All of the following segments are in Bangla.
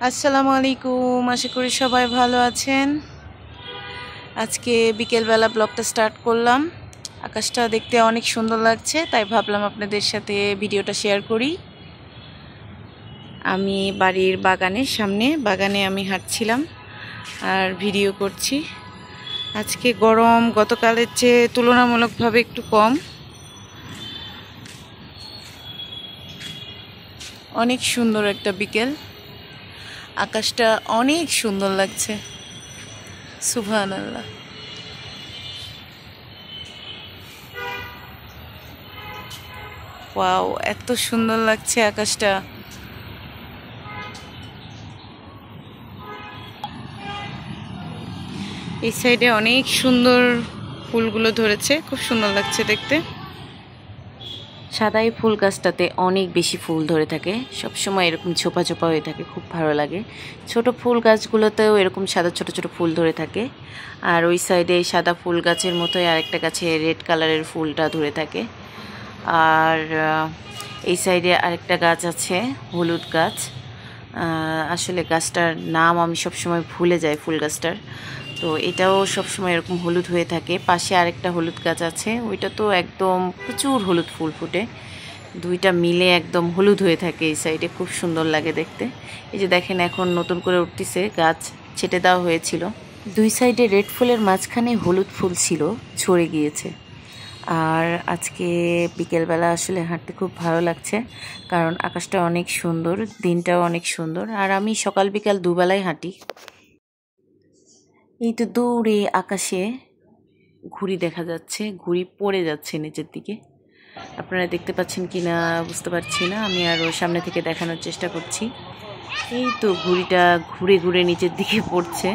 আসসালামু আলাইকুম, আশা করি সবাই ভালো আছেন। আজকে বিকেলবেলা ব্লগটা স্টার্ট করলাম। আকাশটা দেখতে অনেক সুন্দর লাগছে, তাই ভাবলাম আপনাদের সাথে ভিডিওটা শেয়ার করি। আমি বাড়ির বাগানে আমি হাঁটছিলাম আর ভিডিও করছি। আজকে গরম গতকালের চেয়ে তুলনামূলকভাবে একটু কম। অনেক সুন্দর একটা বিকেল, আকাশটা অনেক সুন্দর লাগছে। সুবহানাল্লাহ। ওয়াও, এত সুন্দর লাগছে আকাশটা। এই সাইডে অনেক সুন্দর ফুলগুলো ধরেছে, খুব সুন্দর লাগছে দেখতে। সাদাই ফুল গাছটাতে অনেক বেশি ফুল ধরে থাকে, সবসময় এরকম ছোপা ছোপা হয়ে থাকে, খুব ভালো লাগে। ছোট ফুল গাছগুলোতেও এরকম সাদা ছোট ছোট ফুল ধরে থাকে। আর ওই সাইডে সাদা ফুল গাছের মতোই আরেকটা গাছে রেড কালারের ফুলটা ধরে থাকে। আর এই সাইডে আরেকটা গাছ আছে, হলুদ গাছ। আসলে গাছটার নাম আমি সবসময় ভুলে যাই, ফুল গাছটার। তো এটাও সবসময় এরকম হলুদ হয়ে থাকে। পাশে আরেকটা হলুদ গাছ আছে, ওইটা তো একদম প্রচুর হলুদ ফুল ফুটে। দুইটা মিলে একদম হলুদ হয়ে থাকে এই সাইডে, খুব সুন্দর লাগে দেখতে। এই যে দেখেন, এখন নতুন করে উঠতেছে, গাছ ছেটে দেওয়া হয়েছিল। দুই সাইডে রেড ফুলের মাঝখানে হলুদ ফুল ছিল, ঝরে গিয়েছে। আর আজকে বিকেলবেলা আসলে হাঁটতে খুব ভালো লাগছে, কারণ আকাশটা অনেক সুন্দর, দিনটাও অনেক সুন্দর। আর আমি সকাল বিকাল দুবেলাই হাঁটি। এই তো দূরে আকাশে ঘুড়ি দেখা যাচ্ছে, ঘুড়ি পড়ে যাচ্ছে নিচের দিকে। আপনারা দেখতে পাচ্ছেন কি না বুঝতে পারছি না, আমি আরও সামনে থেকে দেখানোর চেষ্টা করছি। এই তো ঘুড়িটা ঘুরে ঘুরে নিচের দিকে পড়ছে।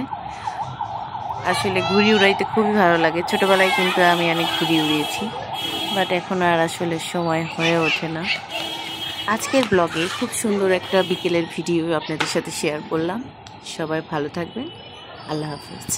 আসলে ঘুড়ি উড়াইতে খুবই ভালো লাগে। ছোটোবেলায় কিন্তু আমি অনেক ঘুড়ি উড়িয়েছি, বাট এখন আর আসলে সময় হয়ে ওঠে না। আজকের ব্লগে খুব সুন্দর একটা বিকেলের ভিডিও আপনাদের সাথে শেয়ার করলাম। সবাই ভালো থাকবেন। আল্লাহ হাফেজ।